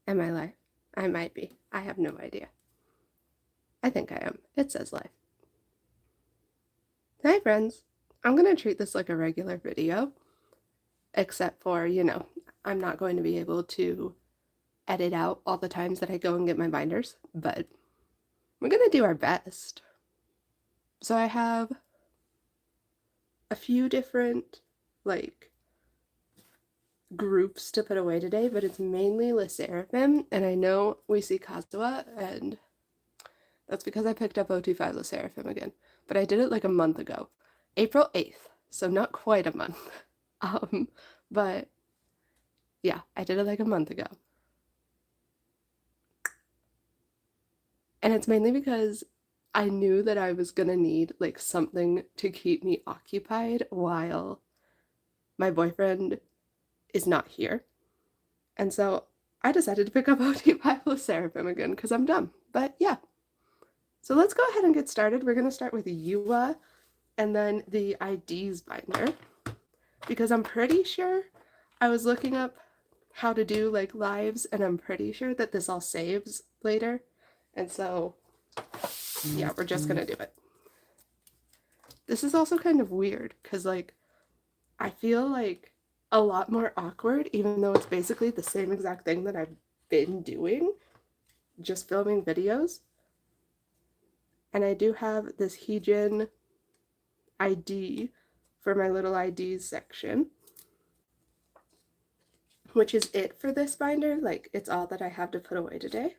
Am I live? I might be. I have no idea. I think I am. It says live. Hi, friends. I'm going to treat this like a regular video, except for, I'm not going to be able to edit out all the times that I go and get my binders, but we're going to do our best. So I have a few different, groups to put away today, but it's mainly Sserafim, and I know we see Kazuha, and that's because I picked up 025 Sserafim again, but I did it like a month ago, April 8th, so not quite a month. But yeah, I did it like a month ago. And it's mainly because I knew that I was gonna need like something to keep me occupied while my boyfriend is not here. And so I decided to pick up OT5 Sserafim again because I'm dumb. But yeah. So let's go ahead and get started. We're gonna start with Yua and then the IDs binder, because I'm pretty sure I was looking up how to do like lives, and I'm pretty sure that this all saves later. And so yeah, we're just gonna do it. This is also kind of weird because like I feel like a lot more awkward, even though it's basically the same exact thing that I've been doing, just filming videos. And I do have this Heejin ID for my little IDs section, which is it for this binder. Like, it's all that I have to put away today,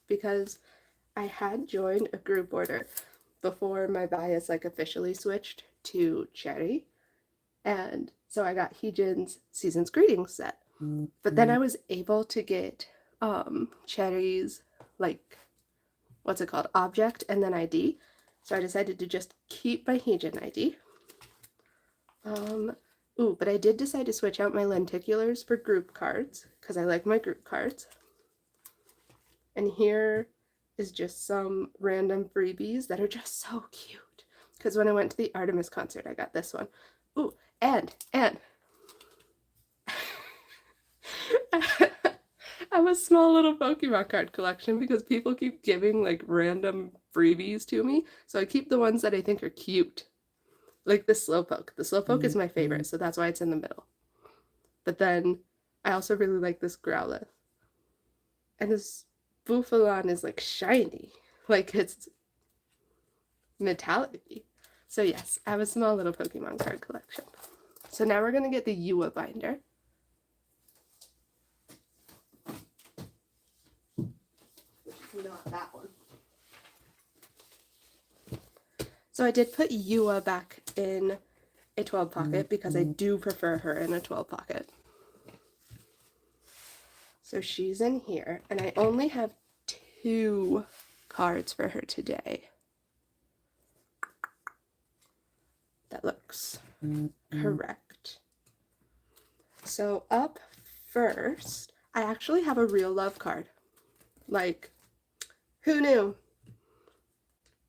because I had joined a group order before my bias like officially switched to Cherry, and so I got Heejin's Season's Greetings set. But then I was able to get Cherry's like, what's it called, object and then ID. So I decided to just keep my Heejin ID. But I did decide to switch out my lenticulars for group cards because I like my group cards. And here is just some random freebies that are just so cute. Because when I went to the Artemis concert, I got this one. Ooh, and I have a small little Pokemon card collection because people keep giving like random freebies to me. So I keep the ones that I think are cute. Like the Slowpoke. The Slowpoke is my favorite, so that's why it's in the middle. But then I also really like this Growlithe. And this Bufalon is like shiny. Like it's metallic-y. So yes, I have a small little Pokemon card collection. So now we're going to get the Yua binder. Not that one. So I did put Yua back in a 12 pocket because I do prefer her in a 12 pocket. So she's in here, and I only have 2 cards for her today. That looks correct. So up first, I actually have a real love card. Like, who knew?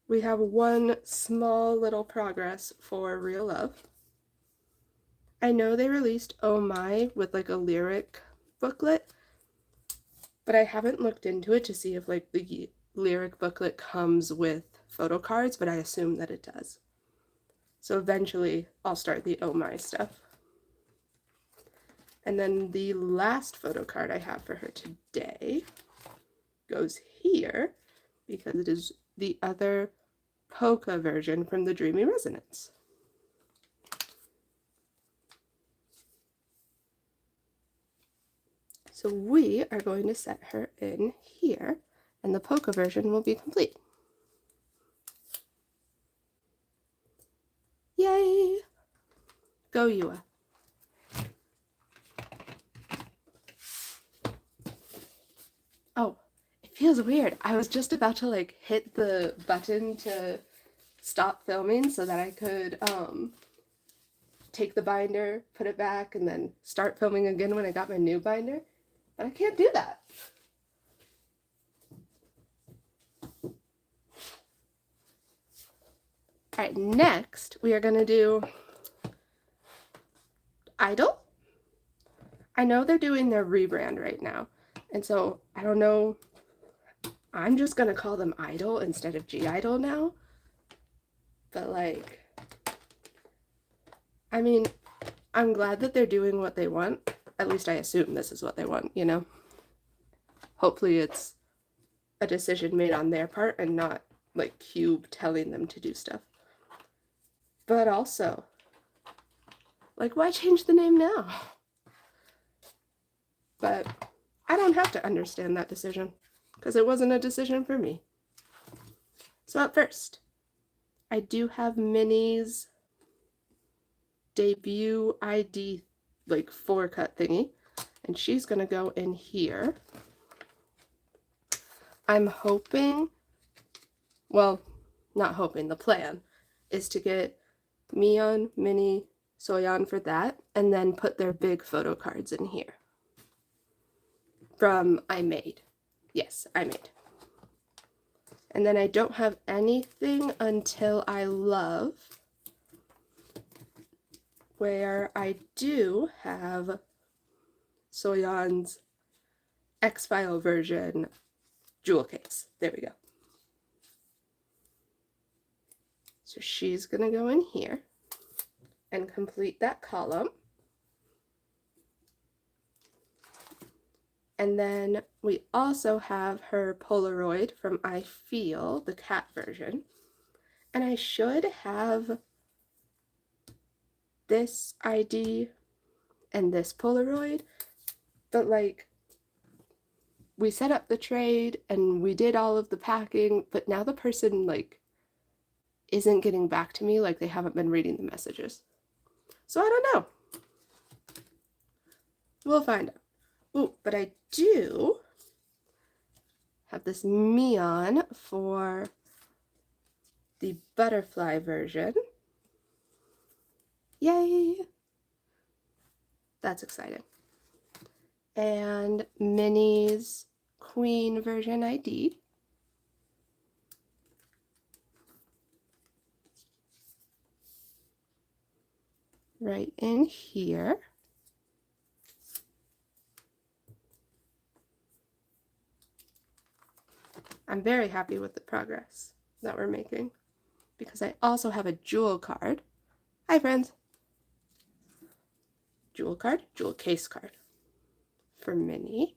We have one small little progress for real love. I know they released Oh My with like a lyric booklet, but I haven't looked into it to see if like the lyric booklet comes with photo cards, but I assume that it does. So eventually I'll start the Oh My stuff. And then the last photo card I have for her today goes here because it is the other Polka version from the Dreamy Resonance. So we are going to set her in here, and the Polka version will be complete. Yay! Go, Yua. Oh, it feels weird. I was just about to like hit the button to stop filming so that I could take the binder, put it back, and then start filming again when I got my new binder. But I can't do that. All right, next we are going to do Idol. I know they're doing their rebrand right now, And so I don't know, I'm just gonna call them Idol instead of G-Idol now. But like, I mean, I'm glad that they're doing what they want. At least I assume this is what they want, you know? Hopefully it's a decision made on their part and not like Cube telling them to do stuff. But also, like, why change the name now? But I don't have to understand that decision because it wasn't a decision for me. So at first, I do have Minnie's debut ID like 4-cut thingy, and she's gonna go in here. I'm hoping, well, not hoping, the plan is to get Mion, Minnie, Soyeon for that, and then put their big photo cards in here. From I Made. Yes, I Made. And then I don't have anything until I Love, where I do have Soyeon's X-File version jewel case. There we go. So she's gonna go in here and complete that column. And then we also have her Polaroid from I Feel, the cat version. And I should have this ID and this Polaroid, but like, we set up the trade and we did all of the packing, but now the person like isn't getting back to me, like they haven't been reading the messages. So I don't know. We'll find out. Ooh, but I do have this Mion for the butterfly version. Yay! That's exciting. And Minnie's Queen version ID. Right in here. I'm very happy with the progress that we're making because I also have a jewel card. Hi, friends. Jewel card, jewel case card for Minnie.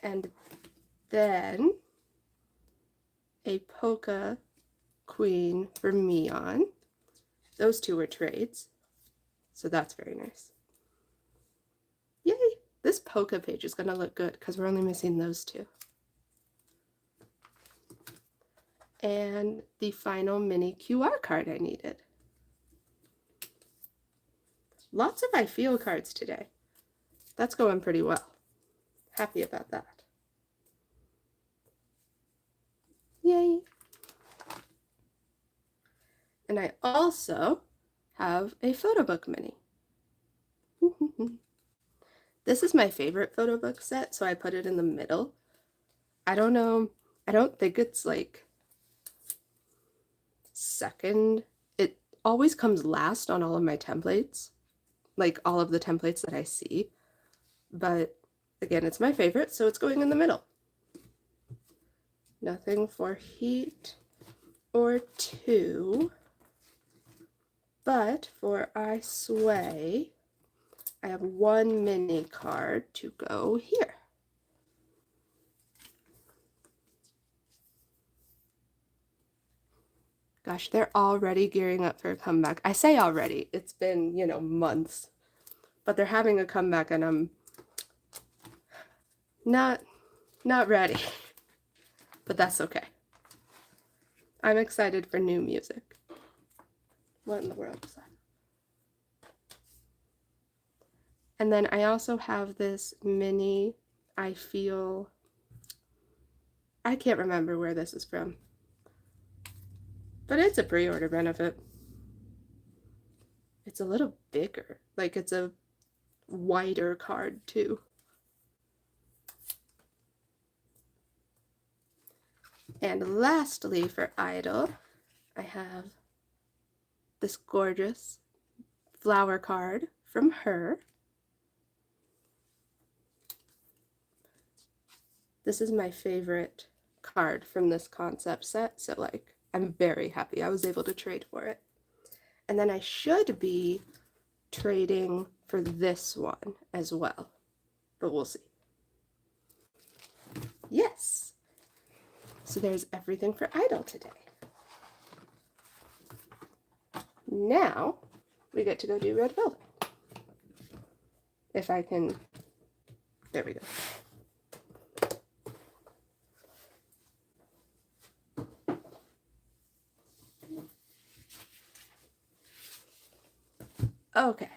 And then a polka queen for Mion. Those two were trades, so that's very nice. Yay! This polka page is gonna look good because we're only missing those two. And the final mini QR card I needed. Lots of I Feel cards today. That's going pretty well. Happy about that. Yay! And I also have a photo book mini. This is my favorite photo book set, so I put it in the middle. I don't know, I don't think it's like second. It always comes last on all of my templates, like all of the templates that I see. But again, it's my favorite, so it's going in the middle. Nothing for heat or two, but for I Sway, I have one mini card to go here. Gosh, they're already gearing up for a comeback. I say already, it's been, you know, months, but they're having a comeback and I'm not ready, but that's okay. I'm excited for new music. What in the world is that? And then I also have this mini I Feel, I can't remember where this is from, but it's a pre-order benefit. It's a little bigger, like it's a wider card too. And lastly, for Idol, I have this gorgeous flower card from her. This is my favorite card from this concept set, so like I'm very happy I was able to trade for it. And then I should be trading for this one as well, but we'll see. Yes! So there's everything for Idol today. Now we get to go do Red Velvet. If I can, there we go. Okay,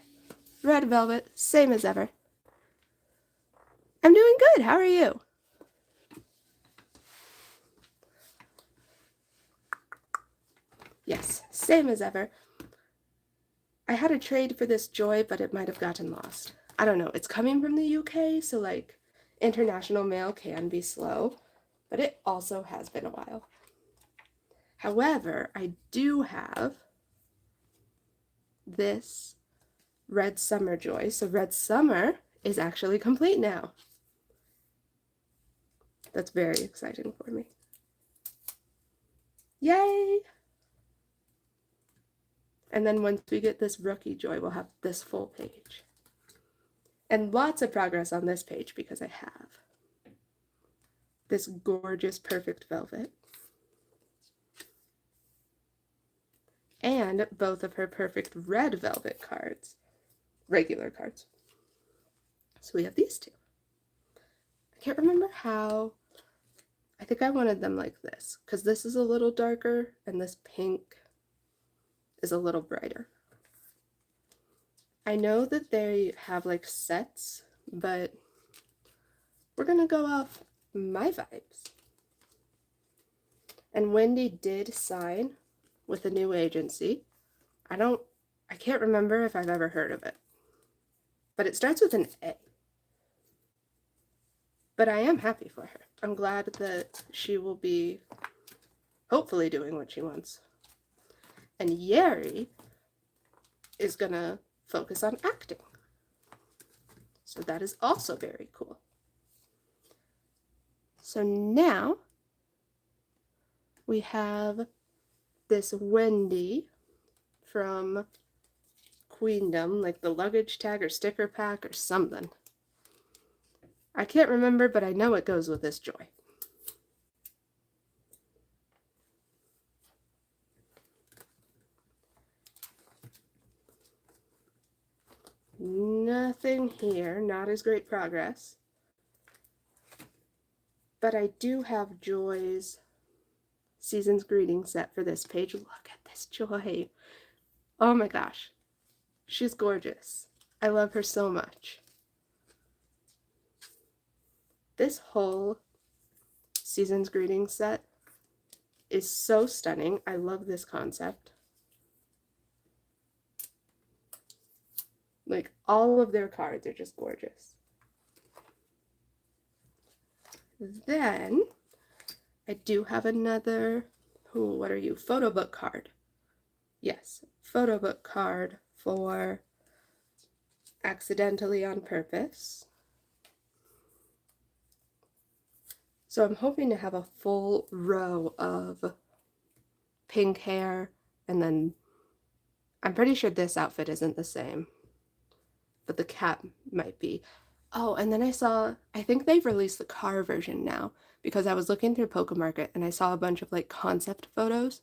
Red Velvet, same as ever. I'm doing good, how are you? Yes, same as ever. I had a trade for this Joy, but it might have gotten lost. I don't know, it's coming from the UK, so like international mail can be slow, but it also has been a while. However, I do have this Red Summer Joy, so Red Summer is actually complete now. That's very exciting for me. Yay! And then once we get this Rookie Joy, we'll have this full page. And lots of progress on this page because I have this gorgeous Perfect Velvet and both of her Perfect Red Velvet cards, regular cards. So we have these two. I can't remember how. I think I wanted them like this because this is a little darker and this pink is a little brighter. I know that they have like sets, but we're gonna go off my vibes. And Wendy did sign with a new agency. I can't remember if I've ever heard of it, but it starts with an A. But I am happy for her. I'm glad that she will be hopefully doing what she wants. And Yeri is gonna focus on acting. So that is also very cool. So now we have this Wendy from Queendom, like the luggage tag or sticker pack or something. I can't remember, but I know it goes with this Joy. Nothing here, not as great progress. But I do have Joy's Season's Greeting set for this page. Look at this Joy. Oh my gosh. She's gorgeous. I love her so much. This whole Season's Greeting set is so stunning. I love this concept. Like, all of their cards are just gorgeous. Then, I do have another, what are you? Photo book card. Yes, photo book card for Accidentally on Purpose. So I'm hoping to have a full row of pink hair, and then I'm pretty sure this outfit isn't the same, but the cap might be. Oh, and then I think they've released the car version now, because I was looking through Pokemarket and I saw a bunch of like concept photos,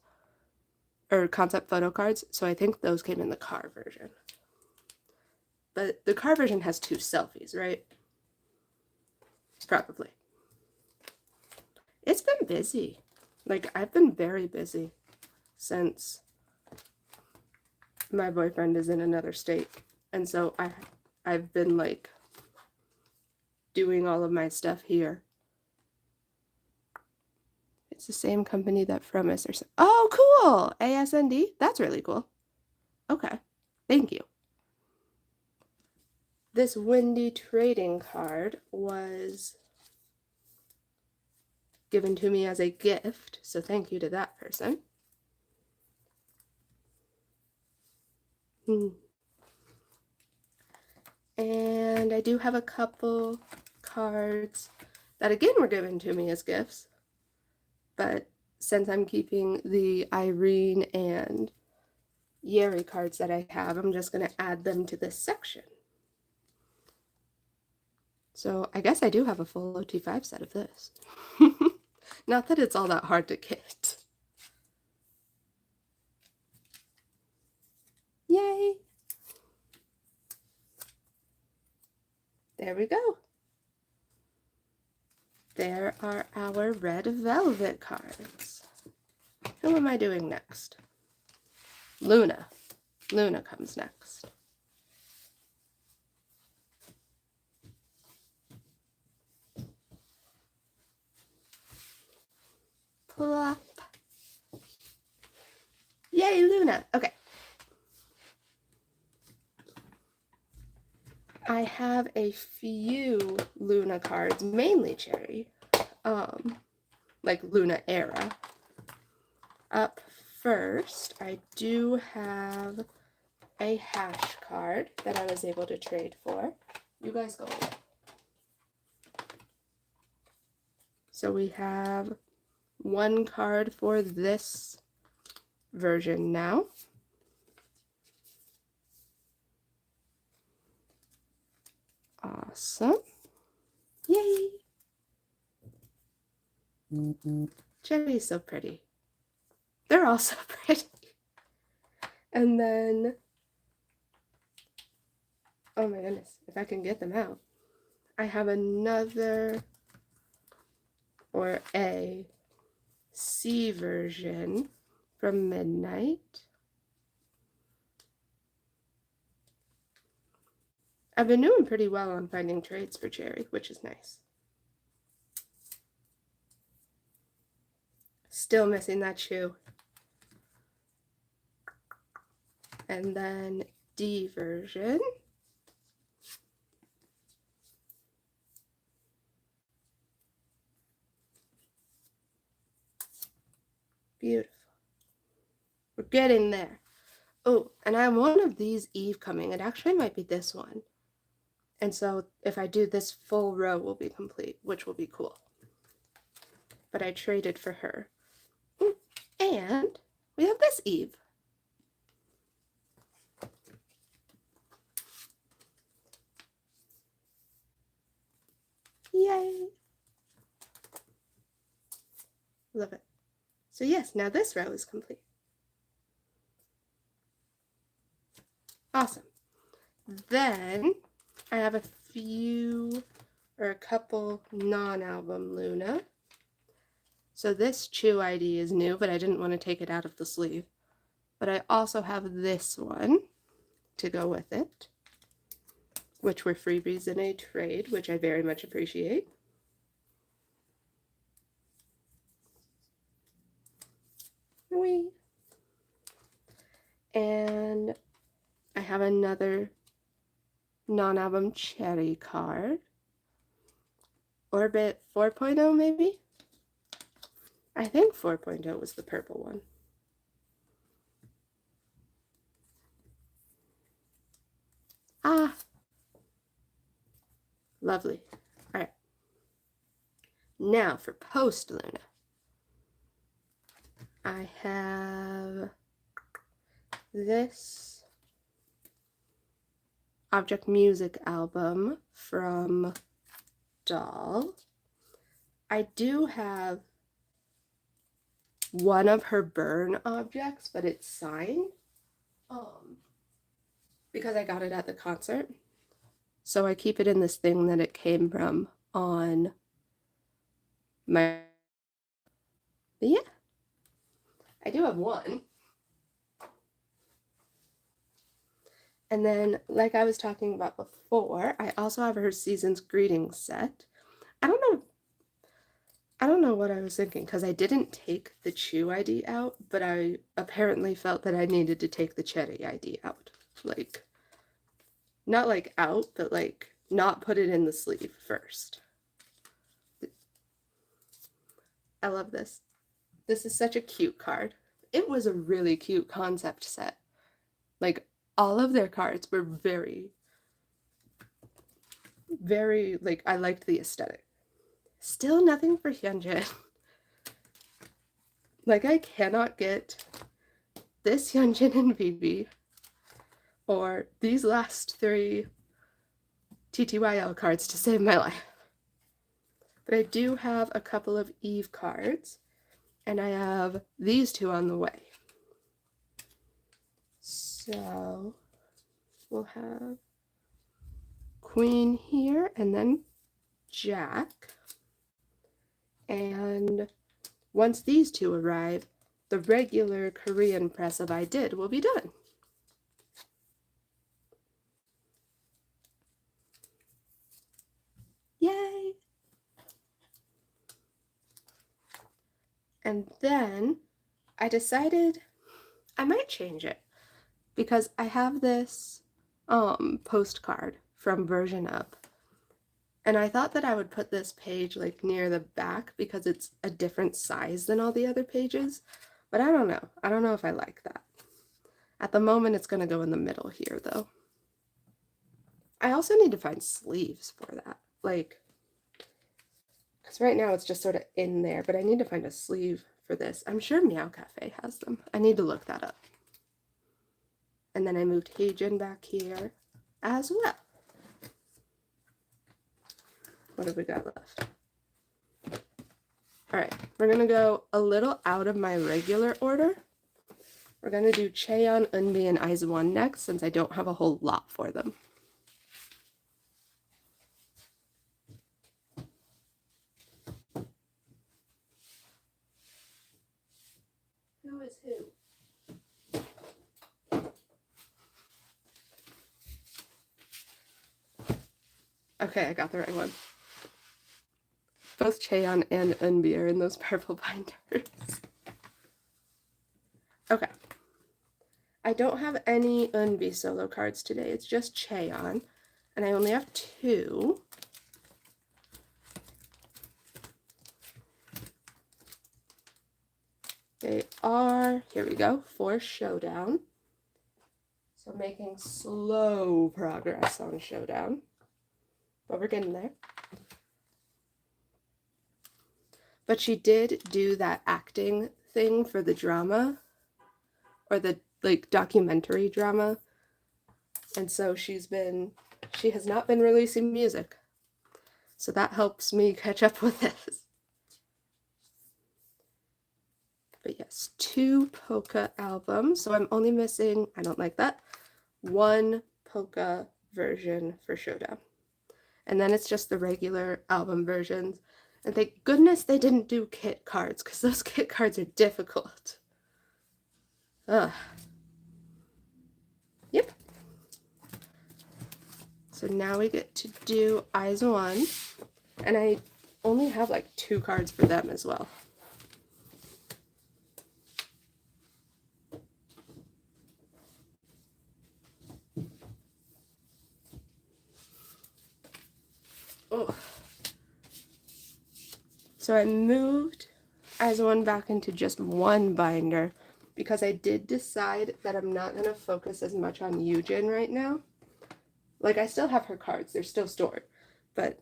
or concept photo cards, so I think those came in the car version. But the car version has 2 selfies, right? Probably. It's been busy. Like, I've been very busy since my boyfriend is in another state. And so I've been like doing all of my stuff here. It's the same company that Fromis or so. Oh, cool! ASND? That's really cool. Okay. Thank you. This Wendy trading card was given to me as a gift, so thank you to that person. And I do have a couple cards that again were given to me as gifts, but since I'm keeping the Irene and Yeri cards that I have, I'm just going to add them to this section. So I guess I do have a full OT5 set of this. Not that it's all that hard to get. Yay! There we go. There are our red velvet cards. Who am I doing next? Luna. Luna comes next. Plop. Yay, Luna. Okay. I have a few Luna cards, mainly Cherry, like Luna era. Up first, I do have a hash card that I was able to trade for. You guys go away. So we have one card for this version now. Awesome. Yay! Cherry's so pretty. They're all so pretty. And then, oh my goodness, if I can get them out. I have another, or a C version from Midnight. I've been doing pretty well on finding trades for Cherry, which is nice. Still missing that shoe. And then D version. Beautiful. We're getting there. Oh, and I have one of these Eve coming. It actually might be this one. And so if I do this full row will be complete, which will be cool. But I traded for her. And we have this Eve. Yay! Love it. So yes, now this row is complete. Awesome. Then I have a few or a couple non-album Luna. So this Chew ID is new, but I didn't want to take it out of the sleeve. But I also have this one to go with it, which were freebies in a trade, which I very much appreciate. Whee! And I have another non-album Cherry card. Orbit 4.0 maybe? I think 4.0 was the purple one. Ah! Lovely. All right. Now for post Luna. I have this Object Music album from Doll. I do have one of her burn objects, but it's signed because I got it at the concert. So I keep it in this thing that it came from on my, but yeah, I do have one. And then, like I was talking about before, I also have her Season's Greetings set. I don't know what I was thinking because I didn't take the Chew ID out, but I apparently felt that I needed to take the Cherry ID out. Like, not like out, but like not put it in the sleeve first. I love this. This is such a cute card. It was a really cute concept set. Like, all of their cards were very very, like, I liked the aesthetic. Still nothing for Hyunjin. Like, I cannot get this Hyunjin and Vivi or these last 3 TTYL cards to save my life. But I do have a couple of Eve cards, and I have these 2 on the way. So we'll have Queen here, and then Jack. And once these 2 arrive, the regular Korean press of I Did will be done. Yay! And then I decided I might change it because I have this postcard from Version Up, and I thought that I would put this page like near the back because it's a different size than all the other pages, but I don't know. I don't know if I like that. At the moment, it's going to go in the middle here, though. I also need to find sleeves for that, like, because right now it's just sort of in there, but I need to find a sleeve for this. I'm sure Meow Cafe has them. I need to look that up. And then I moved Heijin back here as well. What have we got left? All right, we're going to go a little out of my regular order. We're going to do Chayon, Eunbi, and Eyes One next, since I don't have a whole lot for them. Who is who? Okay, I got the right one. Both Chayon and Eunbi are in those purple binders. Okay. I don't have any Eunbi solo cards today. It's just Chayon, and I only have 2. They are, here we go, for Showdown. So making slow progress on Showdown, but we're getting there. But she did do that acting thing for the drama, or the like documentary drama, and so she has not been releasing music, so that helps me catch up with this. But yes, 2 polka albums, so I'm only missing, I don't like that, 1 polka version for Showdown, and then it's just the regular album versions. And thank goodness they didn't do kit cards, because those kit cards are difficult. Ugh. Yep. So now we get to do Eyes One, and I only have like 2 cards for them as well. Oh. So I moved Eyes One back into just 1 binder because I did decide that I'm not going to focus as much on Yujin right now. Like, I still have her cards, they're still stored, but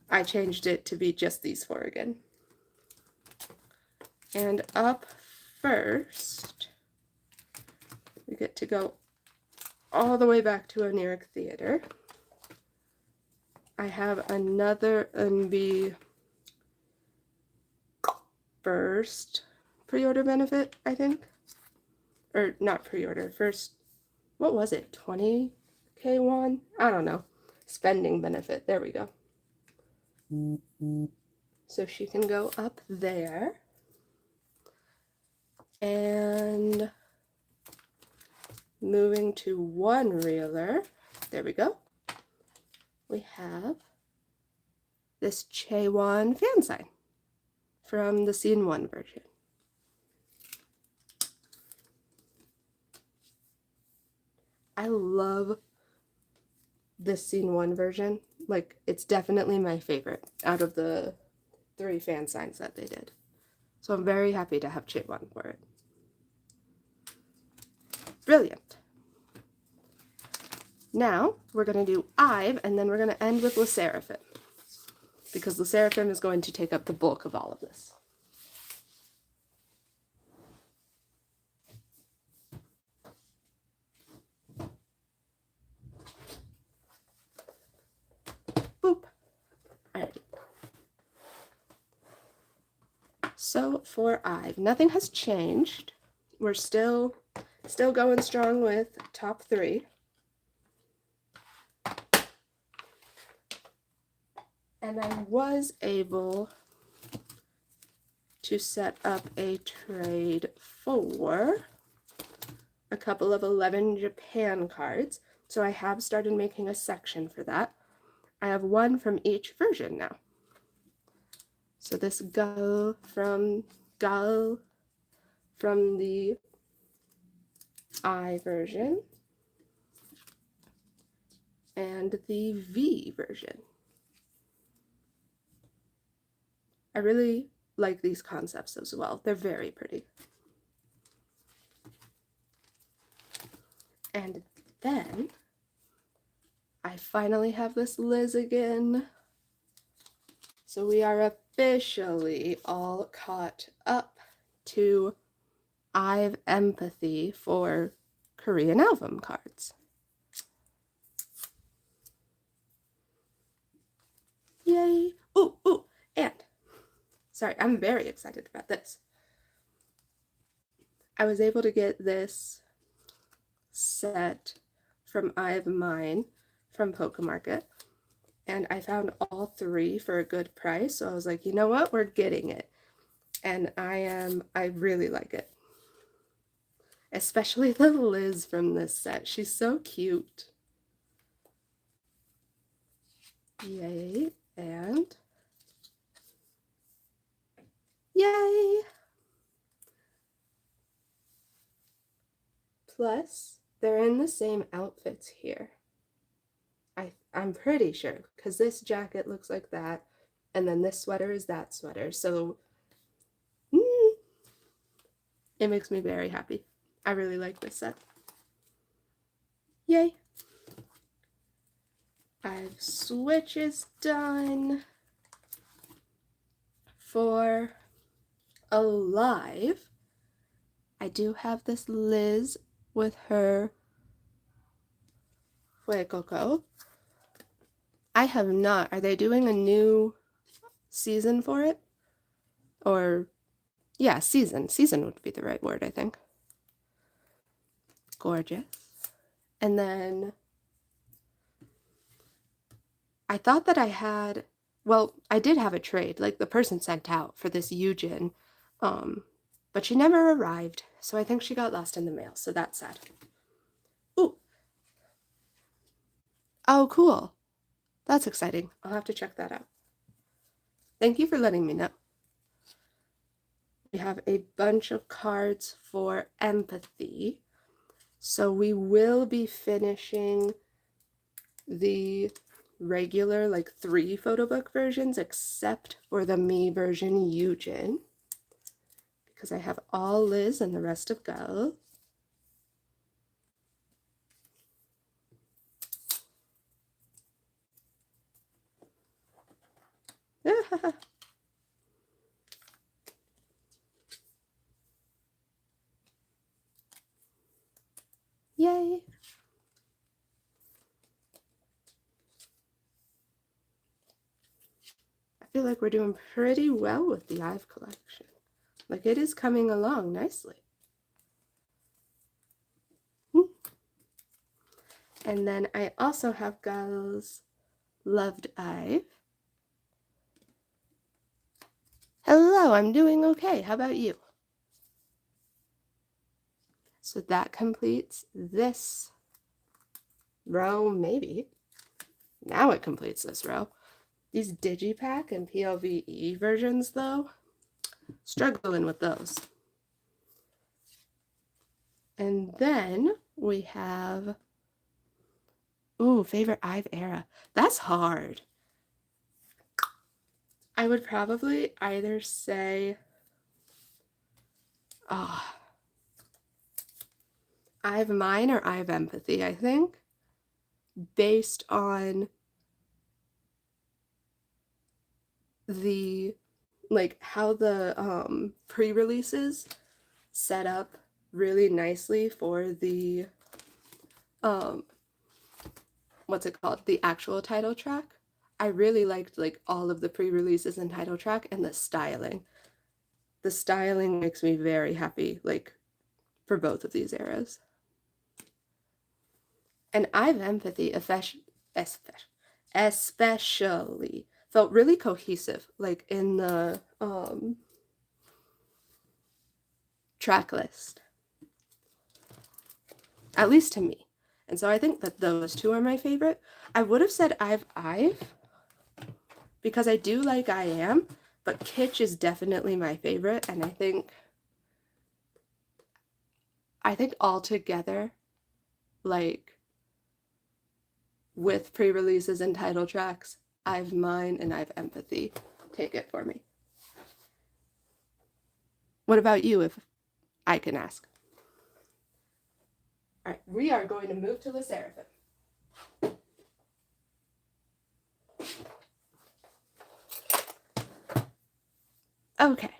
I changed it to be just these 4 again. And up first, we get to go all the way back to Oniric Theater. I have another Eunbi first pre-order benefit, I think. Or not pre-order, first, what was it, 20K won? I don't know. Spending benefit, there we go. So she can go up there. And moving to 1 reeler, there we go. We have this Chaewon fan sign from the Scene 1 version. I love this Scene 1 version. Like, it's definitely my favorite out of the 3 fan signs that they did. So I'm very happy to have Chaewon for it. Brilliant. Now we're going to do Ive, and then we're going to end with Sserafim, because Sserafim is going to take up the bulk of all of this. Boop. Alright. So for Ive, nothing has changed. We're still going strong with top 3. And I was able to set up a trade for a couple of 11 Japan cards. So I have started making a section for that. I have one from each version now. So this Gal from the I version and the V version. I really like these concepts as well. They're very pretty. And then I finally have this Liz again. So we are officially all caught up to I've Empathy for Korean album cards. Yay! Ooh, and sorry, I'm very excited about this. I was able to get this set from I've Mine from Pokemarket, and I found all 3 for a good price, so I was like, you know what, we're getting it. And I really like it. Especially the Liz from this set. She's so cute. Yay, and yay! Plus, they're in the same outfits here. I'm pretty sure, because this jacket looks like that, and then this sweater is that sweater, so it makes me very happy. I really like this set. Yay! I've switches done. For Alive, I do have this Liz with her Fuecoco. I have not. Are they doing a new season for it? Or, yeah, season. Season would be the right word, I think. Gorgeous. And then I thought that I had, well, I did have a trade, like the person sent out for this Yujin, but she never arrived, so I think she got lost in the mail, so that's sad. Ooh. Oh, cool. That's exciting. I'll have to check that out. Thank you for letting me know. We have a bunch of cards for Empathy. So we will be finishing the regular, like 3 photo book versions, except for the me version Yujin, because I have all Liz and the rest of Gal. Yay! I feel like we're doing pretty well with the Ive collection. Like, it is coming along nicely. And then I also have Gal's Loved Ive. Hello, I'm doing okay. How about you? So that completes this row, maybe. Now it completes this row. These Digipack and PLVE versions, though, struggling with those. And then we have, ooh, favorite Ive era. That's hard. I would probably either say, Ive Mine or Ive Empathy, I think. based on the like how the pre-releases set up really nicely for the um what's it called, the actual title track. I really liked like all of the pre-releases and title track, and the styling makes me very happy, like for both of these eras. And I've Empathy especially felt really cohesive, like in the track list, at least to me. And so I think that those two are my favorite. I would have said I've because I do like I Am, but Kitsch is definitely my favorite, and I think all together, like with pre-releases and title tracks, I've Mine and I've Empathy. Take it for me. What about you, if I can ask? All right, we are going to move to the Sserafim. Okay,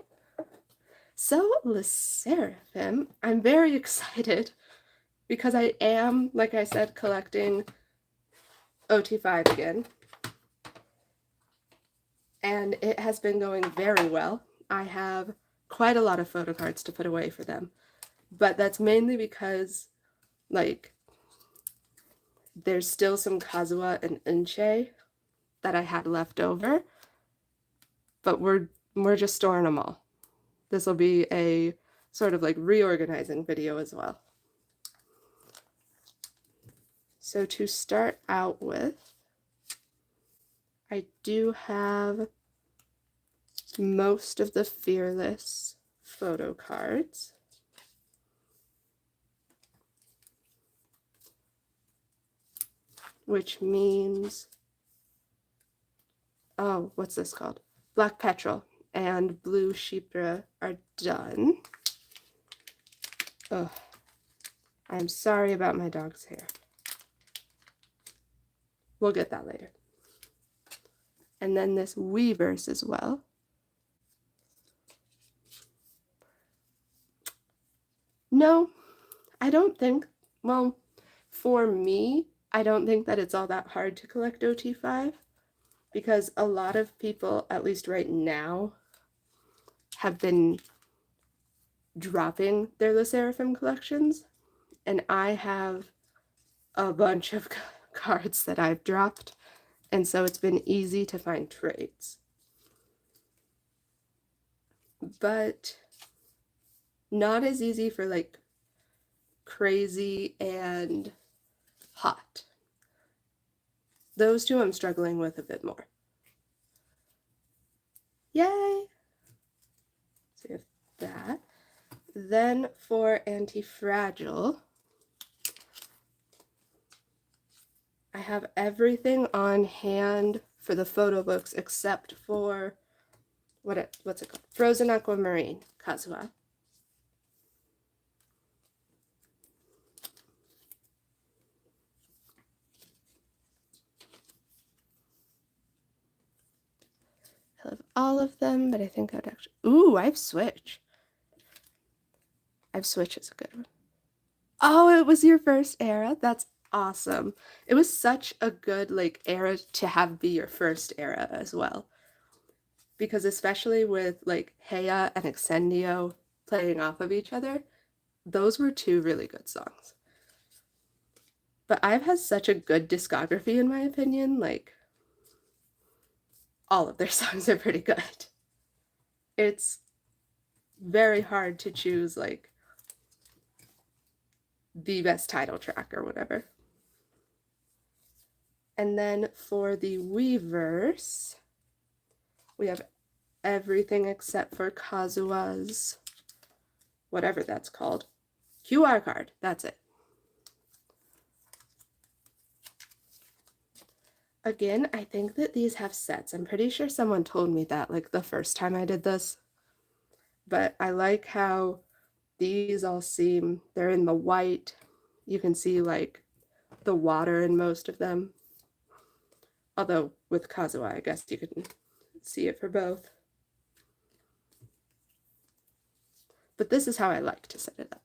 so Le Sserafim, I'm very excited because I am, like I said, collecting OT5 again. And it has been going very well. I have quite a lot of Photocards to put away for them. But that's mainly because, like, there's still some Kazuha and Unche that I had left over. But we're just storing them all. This will be a sort of like reorganizing video as well. So to start out with, I do have most of the Fearless photo cards. Which means, oh, what's this called? Black Petrol and Blue Shipra are done. Ugh. I'm sorry about my dog's hair. We'll get that later. And then this Weverse as well. No, I don't think, well, for me, I don't think that it's all that hard to collect OT5 because a lot of people, at least right now, have been dropping their Le Sserafim collections, and I have a bunch of cards that I've dropped, and so it's been easy to find trades. But not as easy for like Crazy and Hot. Those two I'm struggling with a bit more. Yay! So we have that. Then for Anti-Fragile, I have everything on hand for the photo books except for what's it called? Frozen Aquamarine, Kazuha. I love all of them, but I think I'd actually... Ooh, I've Switch. I've Switch is a good one. Oh, it was your first era? That's awesome. It was such a good like era to have be your first era as well. Because especially with like Heya and Excendio playing off of each other, those were two really good songs. But I've has such a good discography in my opinion, like all of their songs are pretty good. It's very hard to choose like the best title track or whatever. And then for the Weverse, we have everything except for Kazuha's, whatever that's called, QR card. That's it. Again, I think that these have sets. I'm pretty sure someone told me that like the first time I did this. But I like how these all seem, they're in the white. You can see like the water in most of them. Although with Kazuha, I guess you can see it for both. But this is how I like to set it up.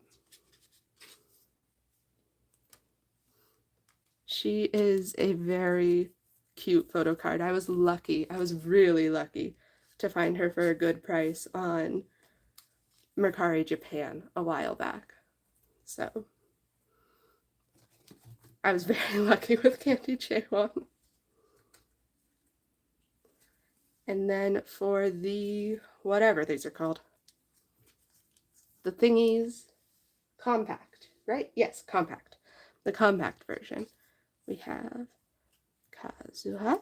She is a very cute photo card. I was lucky. I was really lucky to find her for a good price on Mercari Japan a while back. So I was very lucky with Candy Chayon. And then for the whatever these are called, the thingies, compact, right? Yes, compact. The compact version. We have Kazuha,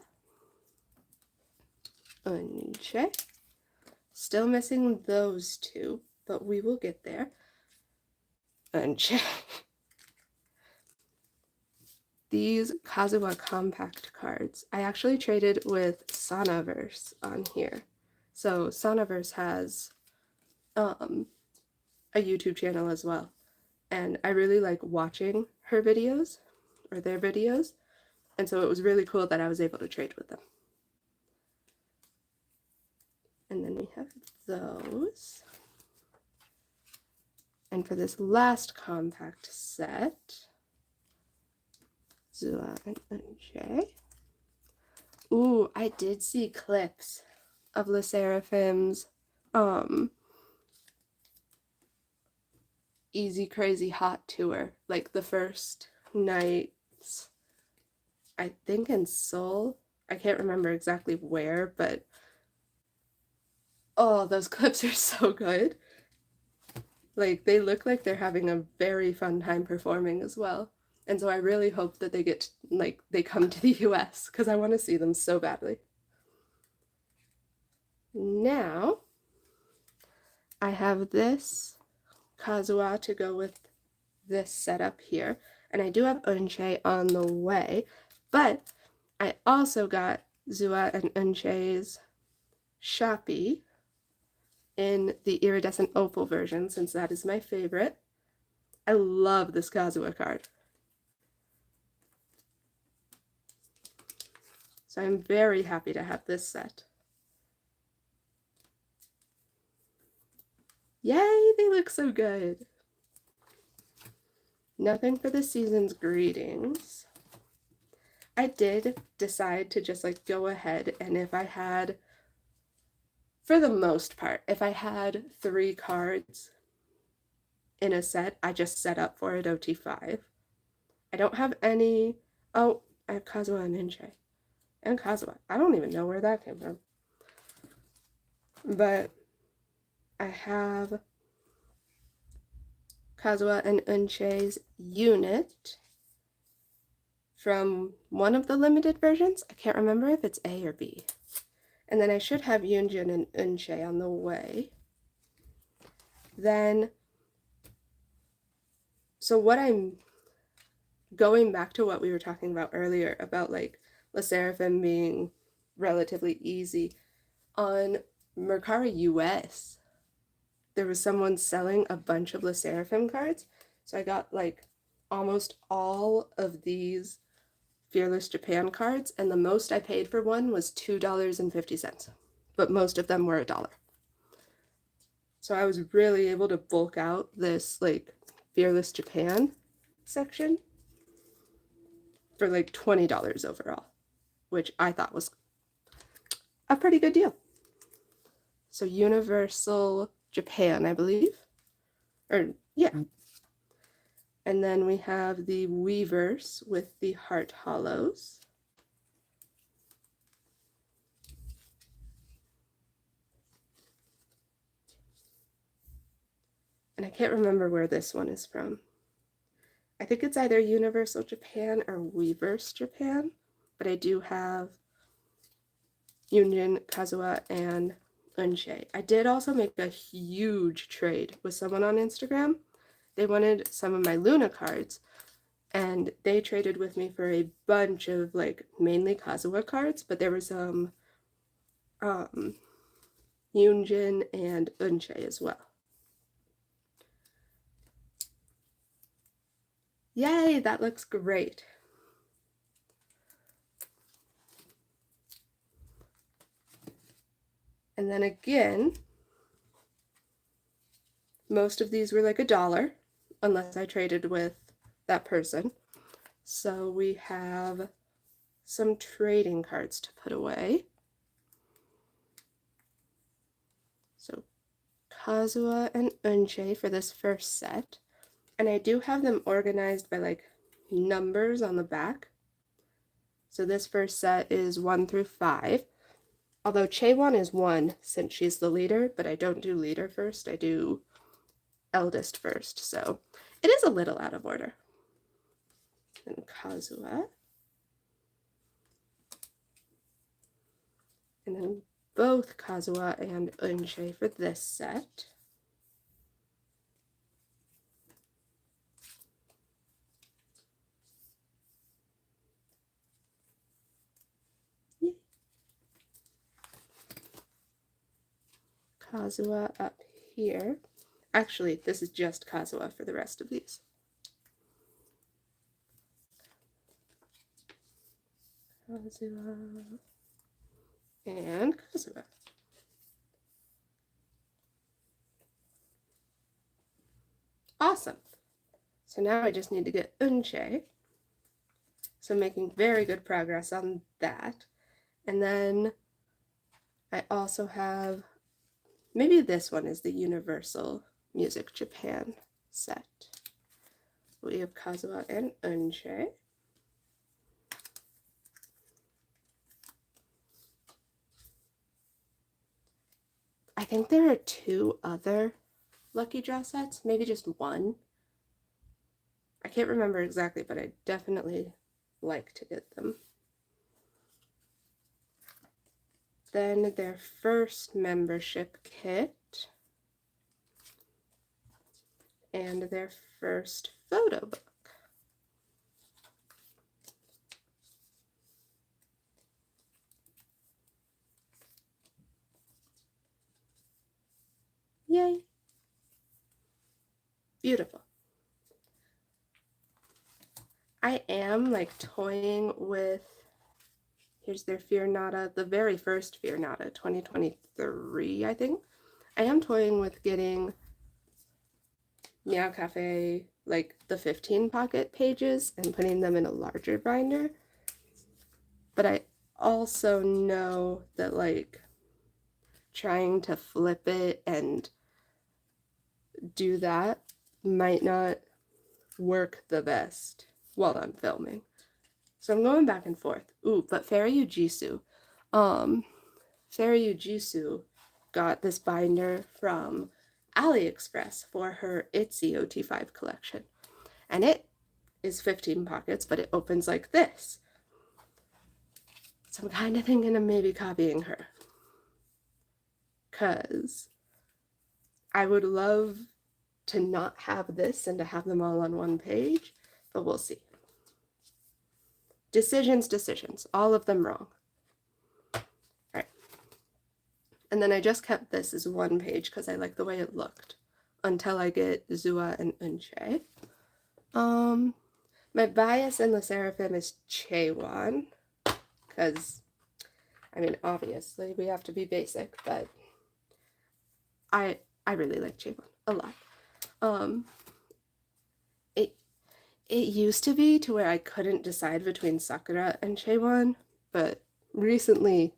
Unche. Still missing those two, but we will get there. Unche. These Kazuha compact cards, I actually traded with Sanaverse on here. So Sanaverse has a YouTube channel as well. And I really like watching her videos, or their videos. And so it was really cool that I was able to trade with them. And then we have those. And for this last compact set, Zua and Unche. Ooh, I did see clips of the Sserafim's Easy Crazy Hot tour, like the first nights, I think in Seoul. I can't remember exactly where, but oh, those clips are so good. Like, they look like they're having a very fun time performing as well. And so I really hope that they get, like, they come to the US because I want to see them so badly. Now, I have this Kazuha to go with this setup here. And I do have Unche on the way, but I also got Zua and Unche's Shopee in the iridescent opal version, since that is my favorite. I love this Kazuha card. So I'm very happy to have this set. Yay, they look so good. Nothing for the season's greetings. I did decide to just like go ahead, and if I had, for the most part, if I had 3 cards in a set, I just set up for it OT5. I don't have any. Oh, I have Kazuha and Ninja. And Kazuha. I don't even know where that came from. But I have Kazuha and Unche's unit from one of the limited versions. I can't remember if it's A or B. And then I should have Yunjin and Unche on the way. Then, so what I'm going back to what we were talking about earlier about like the Sserafim being relatively easy. On Mercari US, there was someone selling a bunch of the Sserafim cards. So I got like almost all of these Fearless Japan cards, and the most I paid for one was $2.50, but most of them were $1. So I was really able to bulk out this like Fearless Japan section for like $20 overall, which I thought was a pretty good deal. So Universal Japan, I believe. Or, yeah. And then we have the Weavers with the Heart Hollows. And I can't remember where this one is from. I think it's either Universal Japan or Weavers Japan, but I do have Union, Kazuha, and Unche. I did also make a huge trade with someone on Instagram. They wanted some of my Luna cards, and they traded with me for a bunch of like mainly Kazuha cards, but there were some Yunjin and Unche as well. Yay, that looks great. And then again, most of these were like $1, unless I traded with that person. So we have some trading cards to put away. So Kazuha and Unche for this first set. And I do have them organized by like numbers on the back. So this first set is 1 through 5. Although Chayon is 1 since she's the leader, but I don't do leader first, I do eldest first. So it is a little out of order. And Kazuha. And then both Kazuha and Unche for this set. Kazuha up here. Actually, this is just Kazuha for the rest of these. Kazuha and Kazuha. Awesome. So now I just need to get Unche. So making very good progress on that. And then I also have, maybe this one is the Universal Music Japan set. We have Kazuha and Unche. I think there are 2 other lucky draw sets, maybe just 1. I can't remember exactly, but I definitely like to get them. Then their first membership kit and their first photo book. Yay! Beautiful. I am like toying with, here's their Fear Nada, the very first Fear Nada, 2023, I think. I am toying with getting Meow Cafe, like the 15 pocket pages and putting them in a larger binder. But I also know that like trying to flip it and do that might not work the best while I'm filming. So I'm going back and forth. Ooh, but Fairy Ujisu. Fairy Ujisu got this binder from AliExpress for her Itsy OT5 collection. And it is 15 pockets, but it opens like this. So I'm kind of thinking of maybe copying her. Because I would love to not have this and to have them all on one page, but we'll see. Decisions, all of them wrong. All right. And then I just kept this as 1 page because I like the way it looked until I get Zua and Unche. My bias in the Sserafim is Chayon because, I mean, obviously we have to be basic, but I really like Chayon a lot. It used to be to where I couldn't decide between Sakura and Chayon, but recently,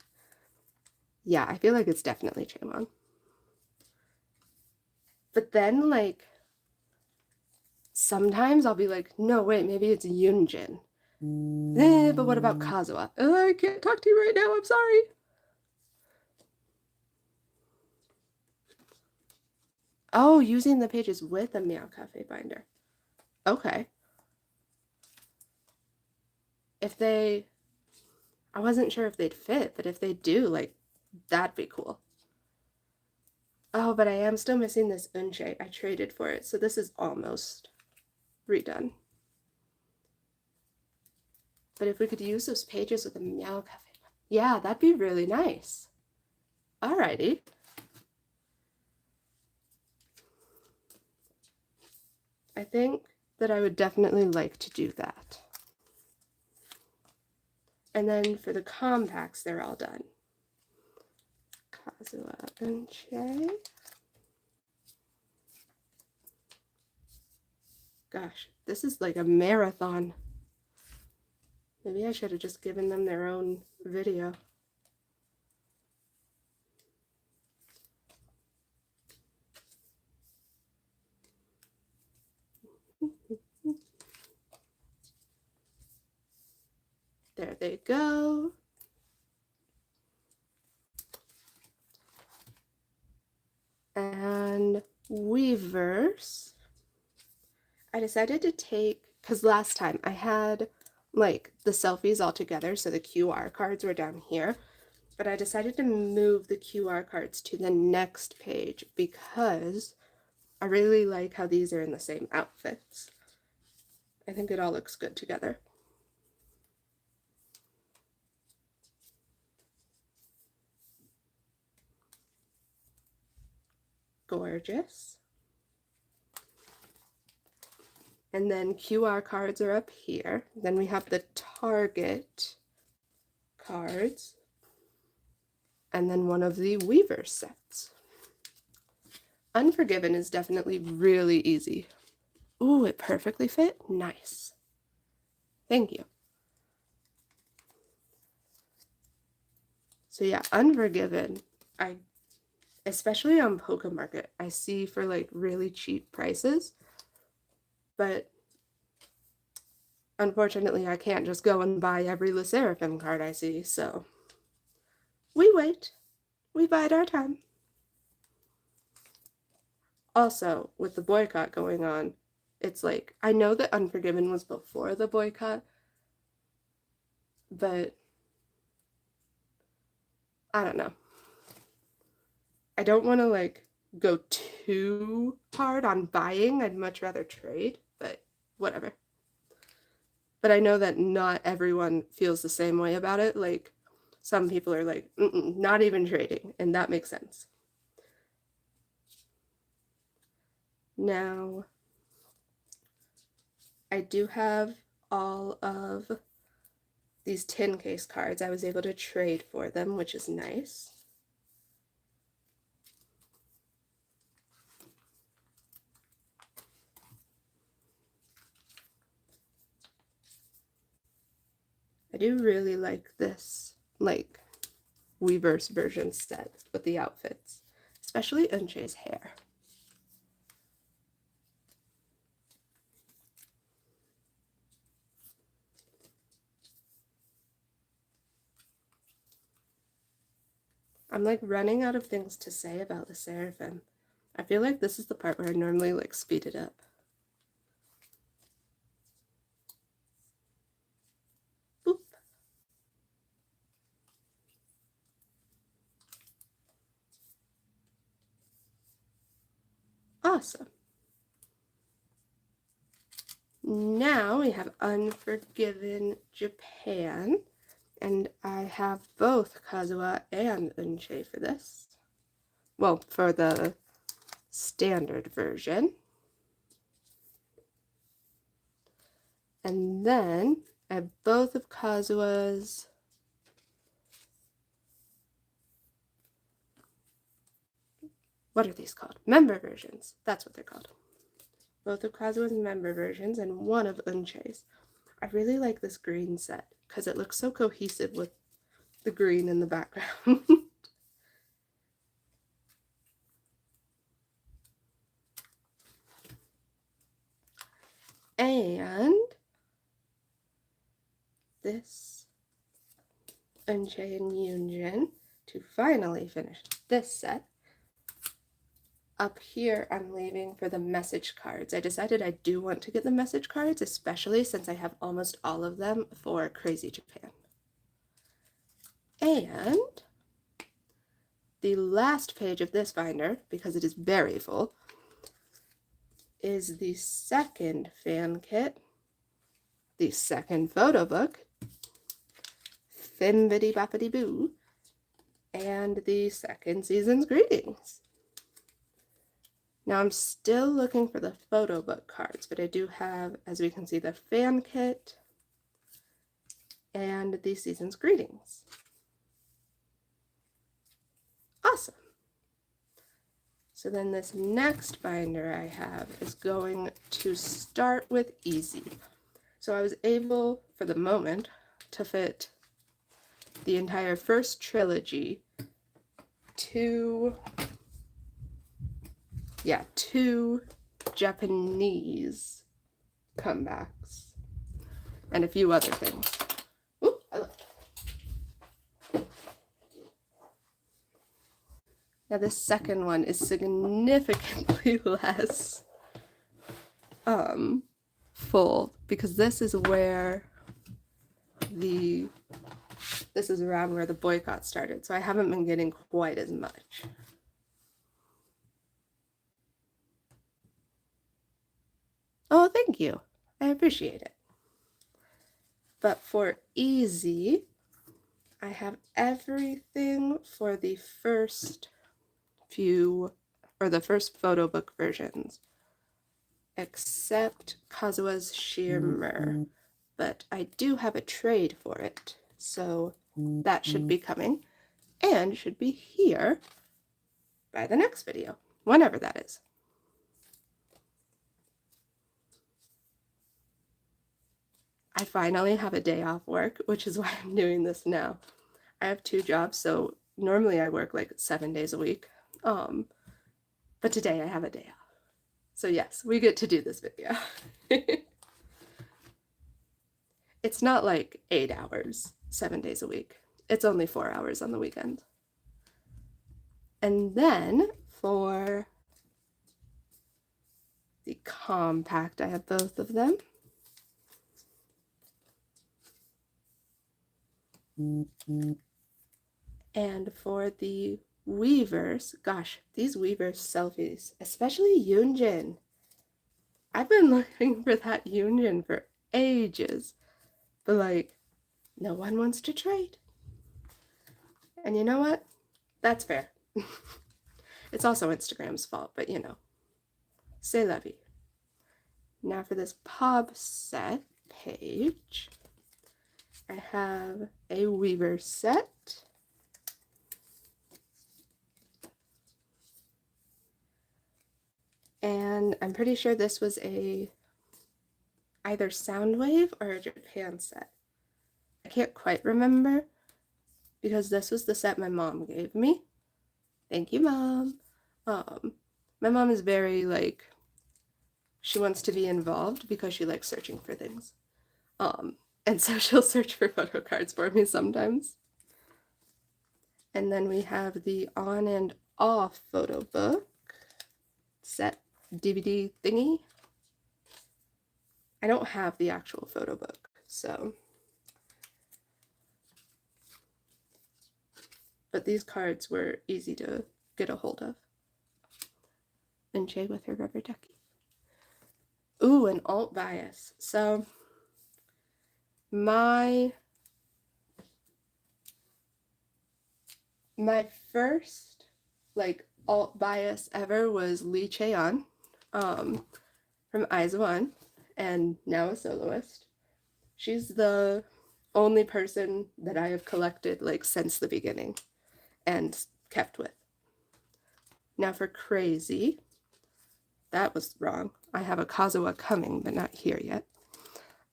yeah, I feel like it's definitely Chayon. But then, like, sometimes I'll be like, no, wait, maybe it's Yunjin. But what about Kazuha? I can't talk to you right now, I'm sorry. Oh, using the pages with a Meow Cafe binder. Okay. If they, I wasn't sure if they'd fit, but if they do, like, that'd be cool. Oh, but I am still missing this Unche. I traded for it, so this is almost redone. But if we could use those pages with a Meow Cafe, yeah, that'd be really nice. Alrighty. I think that I would definitely like to do that. And then for the compacts, they're all done. Kazuha and Shay. Gosh, this is like a marathon. Maybe I should have just given them their own video. There they go. And Weverse. I decided to take, because last time I had like the selfies all together, so the QR cards were down here, but I decided to move the QR cards to the next page because I really like how these are in the same outfits. I think it all looks good together. Gorgeous. And then QR cards are up here. Then we have the Target cards. And then one of the Weaver sets. Unforgiven is definitely really easy. Ooh, it perfectly fit? Nice. Thank you. So yeah, Unforgiven, especially on Pokemarket, I see for like really cheap prices. But unfortunately, I can't just go and buy every Sserafim card I see, so we wait. We bide our time. Also, with the boycott going on, it's like, I know that Unforgiven was before the boycott, but I don't know. I don't want to like go too hard on buying. I'd much rather trade, but whatever. But I know that not everyone feels the same way about it. Like some people are like, not even trading, and that makes sense. Now, I do have all of these tin case cards. I was able to trade for them, which is nice. I do really like this, like, Weverse version set with the outfits, especially Unche's hair. I'm like running out of things to say about the Sserafim. I feel like this is the part where I normally like speed it up. Boop. Awesome. Now we have Unforgiven Japan, and I have both Kazuha and Unche for this. Well, for the standard version. And then I have both of Kazuha's what are these called? Member versions. That's what they're called. Both of Kazuha's member versions and one of Unche's. I really like this green set because it looks so cohesive with the green in the background. And this Unche and Yunjin to finally finish this set. Up here, I'm leaving for the message cards. I decided I do want to get the message cards, especially since I have almost all of them for Crazy Japan. And the last page of this binder, because it is very full, is the second fan kit, the second photo book, Fimbity Boppity Boo, and the second season's greetings. Now I'm still looking for the photo book cards, but I do have, as we can see, the fan kit and the season's greetings. Awesome. So then this next binder I have is going to start with easy. So I was able, for the moment, to fit the entire first trilogy to, two Japanese comebacks and a few other things. Ooh, I love it. Now this second one is significantly less full, because this is around where the boycott started, so I haven't been getting quite as much. Oh, thank you. I appreciate it. But for easy, I have everything for the first few, or the first photo book versions, except Kazua's Shimmer. But I do have a trade for it, so that should be coming, and should be here by the next video, whenever that is. I finally have a day off work, which is why I'm doing this now. I have 2 jobs, so normally I work like 7 days a week, but today I have a day off. So yes, we get to do this video. It's not like 8 hours, 7 days a week. It's only 4 hours on the weekend. And then for the compact, I have both of them. And for the Weavers, gosh, these Weavers selfies, especially Yoonjin. I've been looking for that Yoonjin for ages, but like, no one wants to trade. And you know what? That's fair. It's also Instagram's fault, but you know, c'est la vie. Now for this Pob set page, I have a Weaver set. And I'm pretty sure this was either Soundwave or a Japan set. I can't quite remember, because this was the set my mom gave me. Thank you, Mom. My mom is very, like, she wants to be involved because she likes searching for things. And so she'll search for photo cards for me sometimes. And then we have the On and Off photo book set DVD thingy. I don't have the actual photo book, so. But these cards were easy to get a hold of. And Jay with her rubber ducky. Ooh, an alt bias. So my first like alt bias ever was Lee Chayon, from Eyes One, and now a soloist. She's the only person that I have collected like since the beginning and kept with. Now for crazy, that was wrong. I have a Kazuha coming, but not here yet.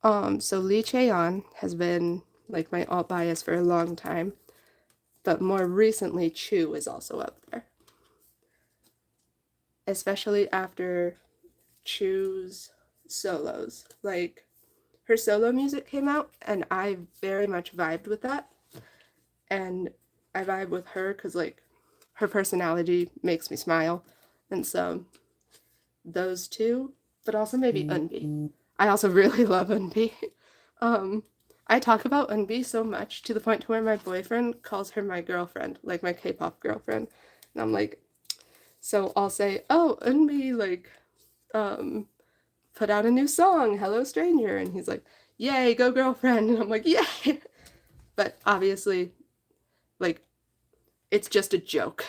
So Lee Chayon has been like my alt bias for a long time, but more recently Chu is also up there. Especially after Chu's solos. Like, her solo music came out, and I very much vibed with that. And I vibe with her because, like, her personality makes me smile. And so, those two, but also maybe Eunbi. I also really love Eunbi. I talk about Eunbi so much to the point to where my boyfriend calls her my girlfriend, like my K-pop girlfriend. And I'm like, so I'll say, oh, Eunbi, like, put out a new song, Hello Stranger. And he's like, yay, go girlfriend. And I'm like, yay. But obviously, like, it's just a joke.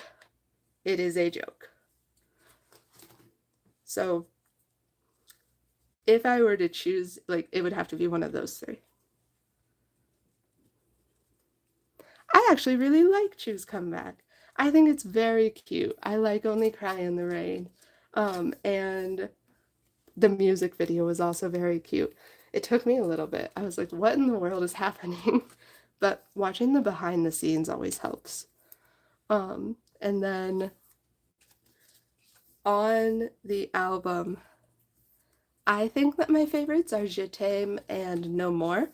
It is a joke. So if I were to choose, like, it would have to be one of those 3. I actually really like Chu's comeback. I think it's very cute. I like Only Cry in the Rain. And the music video was also very cute. It took me a little bit. I was like, what in the world is happening? But watching the behind the scenes always helps. And then on the album, I think that my favorites are Je T'aime and No More,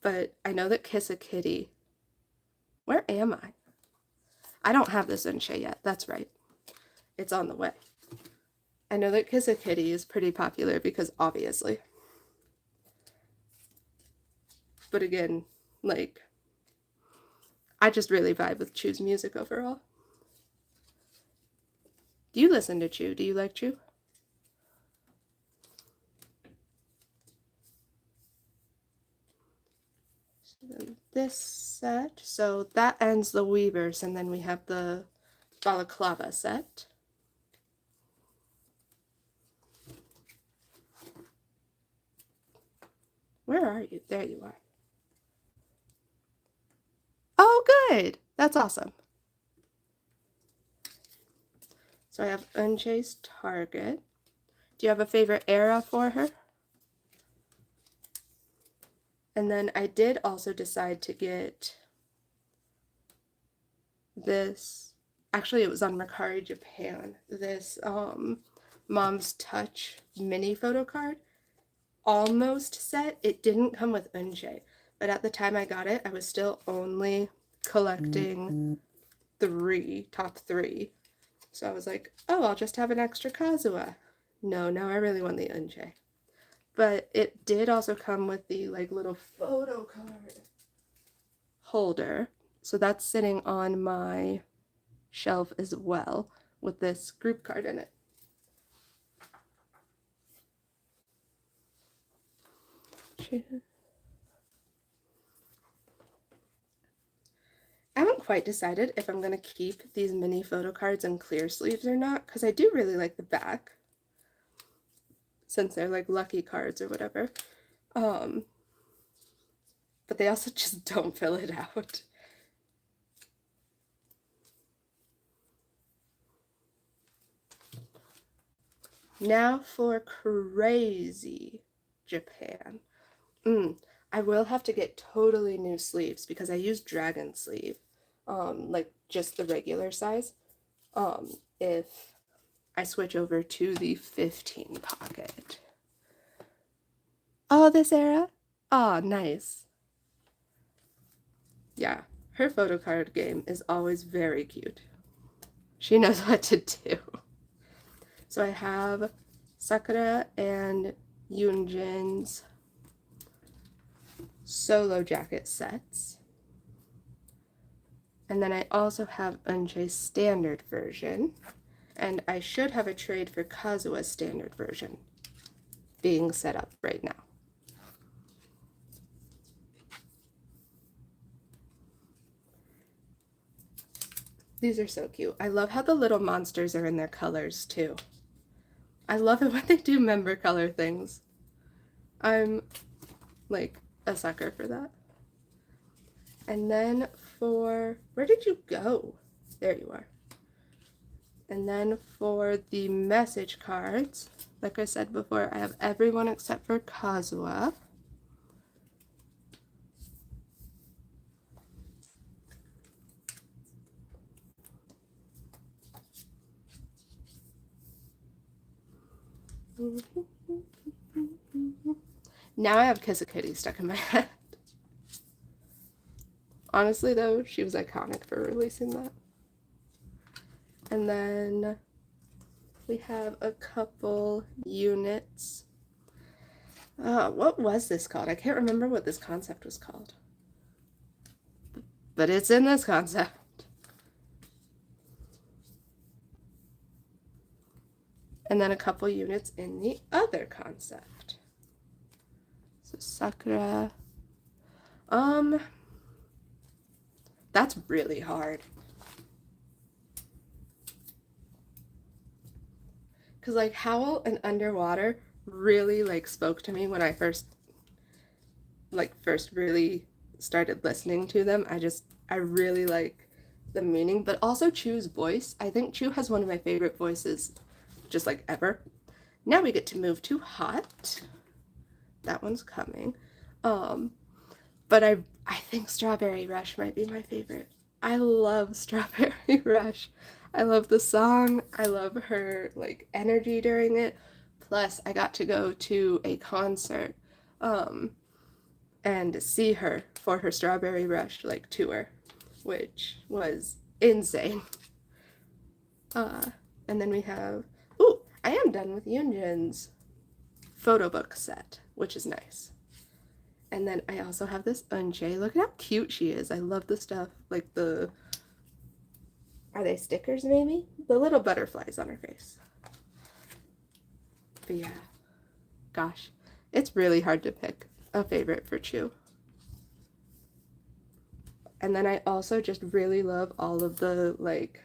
but I know that Kiss a Kitty. Where am I? I don't have this Unshay yet. That's right. It's on the way. I know that Kiss a Kitty is pretty popular because obviously. But again, like, I just really vibe with Chew's music overall. Do you listen to Chew? Do you like Chew? This set, so that ends the Weavers, and then we have the Balaclava set. Where are you? There you are. Oh, good. That's awesome. So I have Unchased Target. Do you have a favorite era for her? And then I did also decide to get this, actually it was on Mercari Japan, this Mom's Touch mini photo card. Almost set. It didn't come with Unshay, but at the time I got it, I was still only collecting top three. So I was like, oh, I'll just have an extra Kazuha. No, now I really want the Unshay. But it did also come with the like little photo card holder. So that's sitting on my shelf as well with this group card in it. I haven't quite decided if I'm going to keep these mini photo cards in clear sleeves or not, because I do really like the back, since they're like lucky cards or whatever. But they also just don't fill it out. Now for Crazy Japan. I will have to get totally new sleeves because I use dragon sleeve, like just the regular size. If I switch over to the 15 pocket. Oh, this era? Oh, nice. Yeah, her photo card game is always very cute. She knows what to do. So I have Sakura and Yoonjin's solo jacket sets. And then I also have Unchay's standard version. And I should have a trade for Kazua's standard version being set up right now. These are so cute. I love how the little monsters are in their colors too. I love it when they do member color things. I'm like a sucker for that. And then for, where did you go? There you are. And then for the message cards, like I said before, I have everyone except for Kazuha. Now I have Kiss a Kitty stuck in my head. Honestly, though, she was iconic for releasing that. And then we have a couple units. What was this called? I can't remember what this concept was called. But it's in this concept. And then a couple units in the other concept. So Sakura. That's really hard. Cause like Howl and Underwater really like spoke to me when I first really started listening to them. I really like the meaning, but also Chu's voice. I think Chu has one of my favorite voices, just like ever. Now we get to move to Hot. That one's coming. But I think Strawberry Rush might be my favorite. I love Strawberry Rush. I love the song. I love her like energy during it. Plus, I got to go to a concert and see her for her Strawberry Rush like tour, which was insane. And then we have, ooh, I am done with Yunjin's photo book set, which is nice. And then I also have this Eunchae. Look at how cute she is. I love the stuff, like the, are they stickers maybe? The little butterflies on her face. But yeah, gosh, it's really hard to pick a favorite for Chu. And then I also just really love all of the like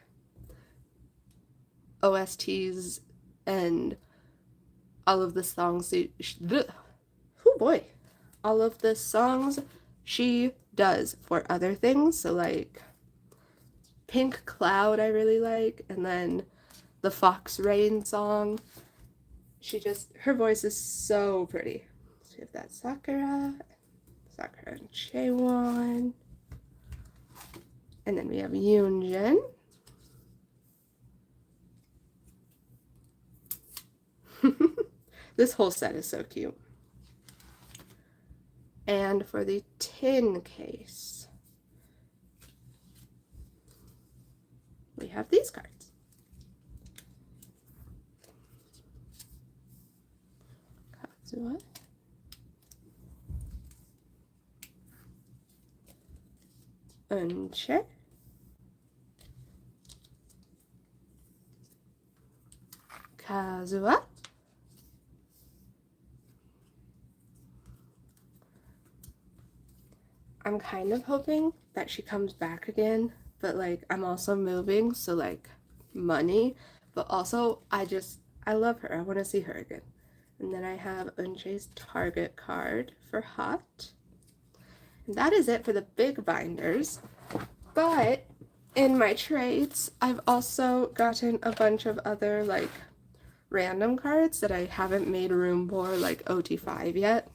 OSTs and all of the songs. Oh boy. All of the songs she does for other things. So like Pink Cloud I really like, and then the Fox Rain song. Her voice is so pretty. So we have that Sakura and Chayon. And then we have Yoonjin. This whole set is so cute. And for the tin case, we have these cards. Kazuha. Eunchae. Kazuha. I'm kind of hoping that she comes back again, but like I'm also moving, so like money, but also I love her. I want to see her again. And then I have Eunchae's Target card for Hot. And that is it for the big binders. But in my trades, I've also gotten a bunch of other like random cards that I haven't made room for, like OT5 yet.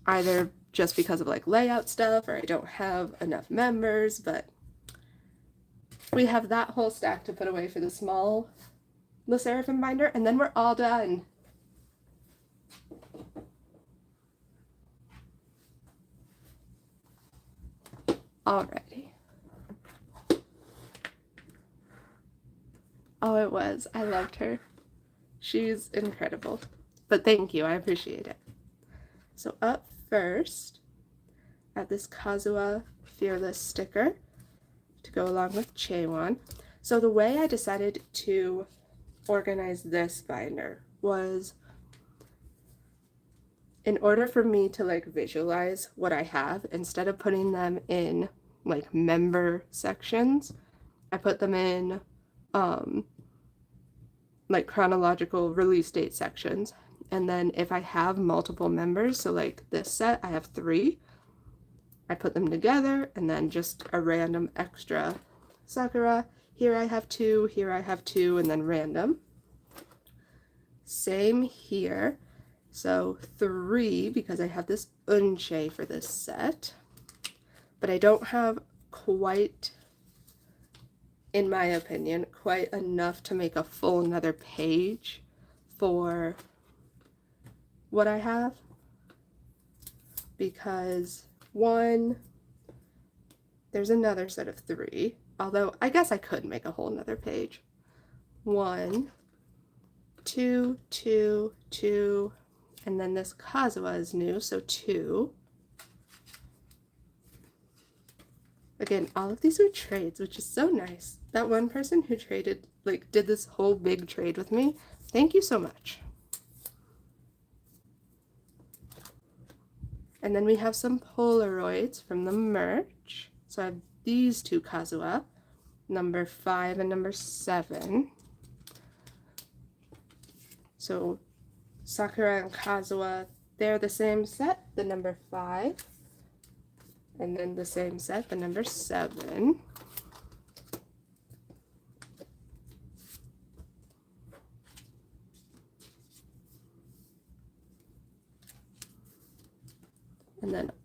Either just because of like layout stuff or I don't have enough members, but we have that whole stack to put away for the small Sserafim binder, and then we're all done. Alrighty. Oh, it was. I loved her. She's incredible. But thank you. I appreciate it. So up first, I have this Kazuha Fearless sticker to go along with Chaewon. So the way I decided to organize this binder was in order for me to like visualize what I have, instead of putting them in like member sections, I put them in like chronological release date sections. And then if I have multiple members, so like this set, I have 3, I put them together, and then just a random extra Sakura. Here I have 2, here I have 2, and then random. Same here. So 3, because I have this Eunchae for this set. But I don't have quite, in my opinion, quite enough to make a full another page for what I have, because 1, there's another set of 3, although I guess I could make a whole another page. 1, 2, 2, 2, and then this Kazuha is new, so 2. Again, all of these are trades, which is so nice. That one person who traded, like, did this whole big trade with me, thank you so much. And then we have some Polaroids from the merch. So I have these 2 Kazuha, number 5 and number 7. So Sakura and Kazuha, they're the same set, the number 5. And then the same set, the number 7.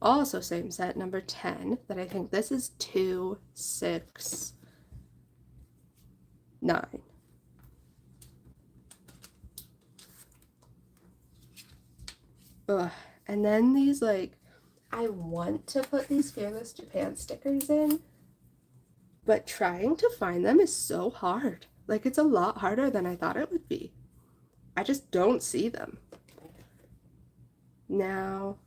Also same set, number 10, that I think this is 2, 6, 9. Ugh. And then these, like, I want to put these Fearless Japan stickers in, but trying to find them is so hard. Like, it's a lot harder than I thought it would be. I just don't see them. Now,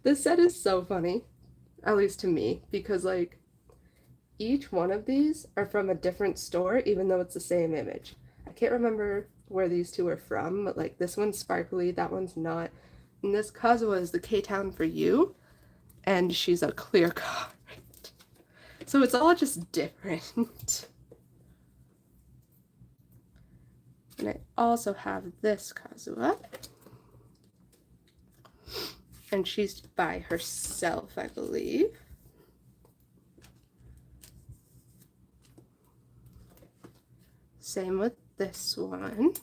this set is so funny, at least to me, because, like, each one of these are from a different store, even though it's the same image. I can't remember where these two are from, but, like, this one's sparkly, that one's not. And this Kazuha is the K-Town for You, and she's a clear card. So it's all just different. And I also have this Kazuha. And she's by herself, I believe. Same with this one.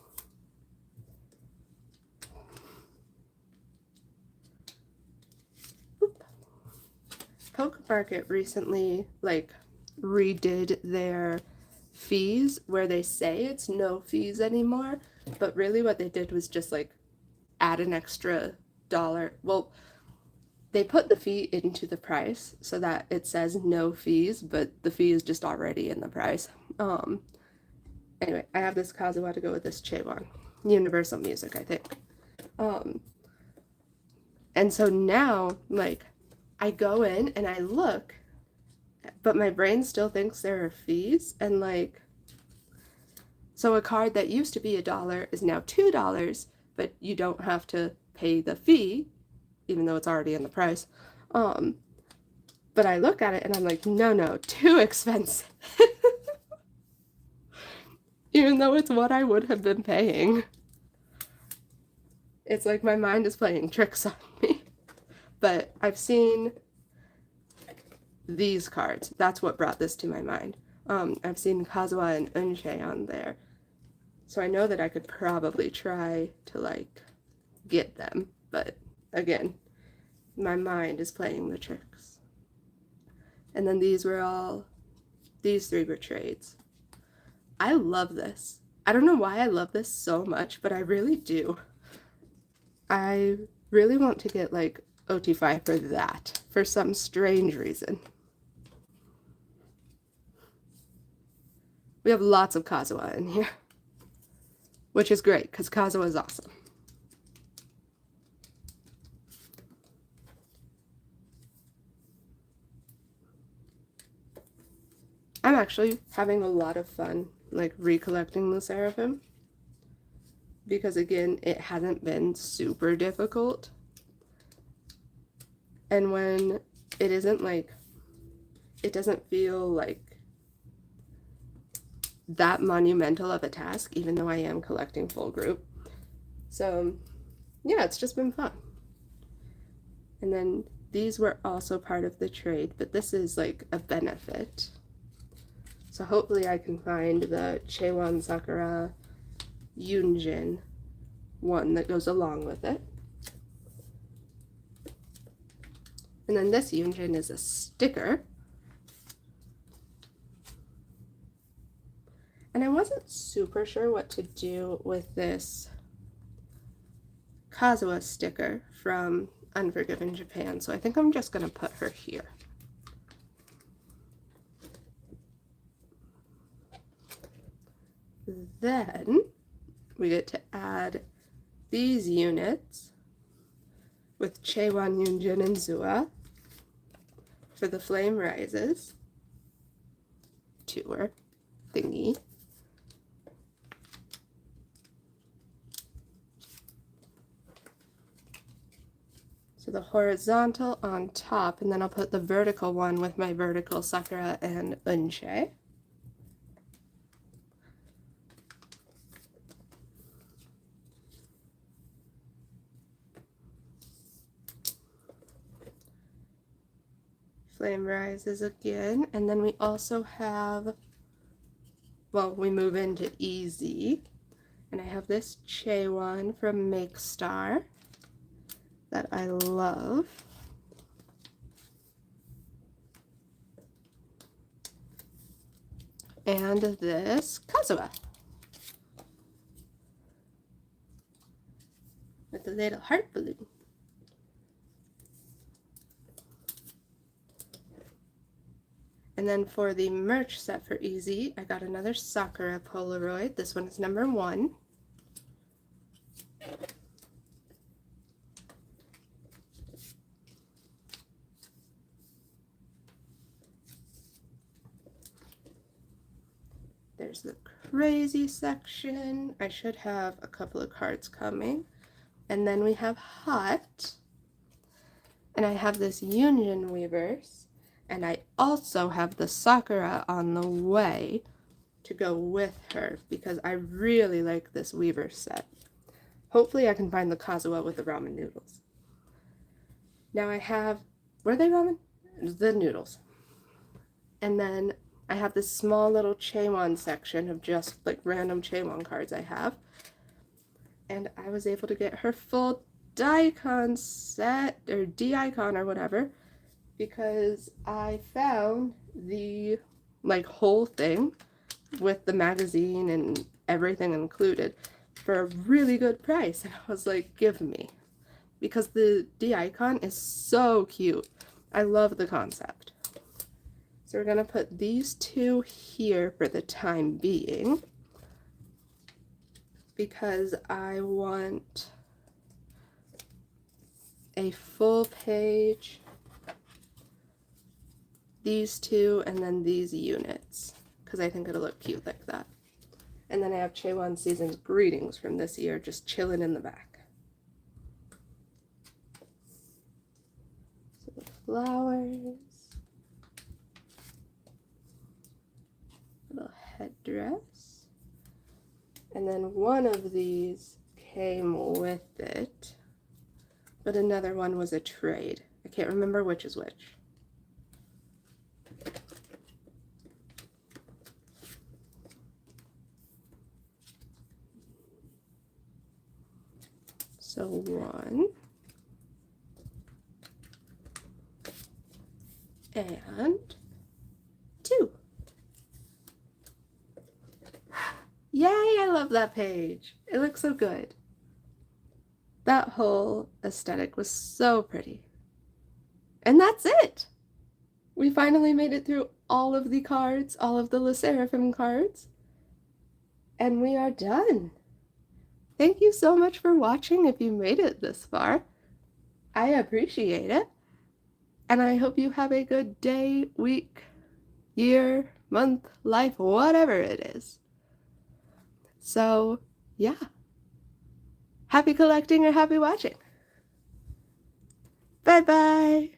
Poke Market recently, like, redid their fees where they say it's no fees anymore, but really what they did was just, like, add an extra dollar. Well, they put the fee into the price so that it says no fees, but the fee is just already in the price. Anyway, I have this Kazuha to go with this Chayon. Universal Music, I think. And so now, like, I go in and I look, but my brain still thinks there are fees, and, like, so a card that used to be $1 is now $2, but you don't have to pay the fee, even though it's already in the price. But I look at it and I'm like, no, too expensive. Even though it's what I would have been paying. It's like my mind is playing tricks on me. But I've seen these cards. That's what brought this to my mind. I've seen Kazuha and Unshe on there. So I know that I could probably try to, like, get them. But again, my mind is playing the tricks. And then these three were trades. I love this. I don't know why I love this so much, but I really do. I really want to get, like, OT5 for that, for some strange reason. We have lots of Kazuha in here, which is great, because Kazuha is awesome. I'm actually having a lot of fun, like, recollecting the Sserafim, because, again, it hasn't been super difficult. And when it isn't, like, it doesn't feel like that monumental of a task, even though I am collecting full group. So, yeah, it's just been fun. And then these were also part of the trade, but this is, like, a benefit. So hopefully I can find the Chayon Sakura Yunjin one that goes along with it. And then this Yunjin is a sticker. And I wasn't super sure what to do with this Kazuha sticker from Unforgiven Japan, so I think I'm just going to put her here. Then we get to add these units with Chayon, Yunjin, and Zua for the Flame Rises tour thingy. So the horizontal on top, and then I'll put the vertical one with my vertical Sakura and Unshe. Flame Rises again, and then we also have, well, we move into Easy, and I have this Chayon from Make Star, that I love. And this Kazuha with a little heart balloon. And then for the merch set for Easy, I got another Sakura Polaroid. This one is number 1. There's the crazy section. I should have a couple of cards coming. And then we have Hot. And I have this Union Weavers. And I also have the Sakura on the way to go with her because I really like this Weaver set. Hopefully I can find the Kazuha with the ramen noodles. Now I have, were they ramen? The noodles. And then I have this small little Chayon section of just like random Chayon cards I have. And I was able to get her full Daikon set, or D-Icon or whatever, because I found the like whole thing with the magazine and everything included for a really good price. And I was like, give me. Because the D-Icon is so cute. I love the concept. So we're going to put these two here for the time being because I want a full page, these two, and then these units because I think it'll look cute like that. And then I have Chayon Season's Greetings from this year just chilling in the back. So the flowers. Little headdress, and then one of these came with it, but another one was a trade. I can't remember which is which. So 1 and 2. Yay, I love that page. It looks so good. That whole aesthetic was so pretty. And that's it! We finally made it through all of the cards, all of the Sserafim cards. And we are done. Thank you so much for watching if you made it this far. I appreciate it. And I hope you have a good day, week, year, month, life, whatever it is. So, yeah. Happy collecting or happy watching. Bye-bye.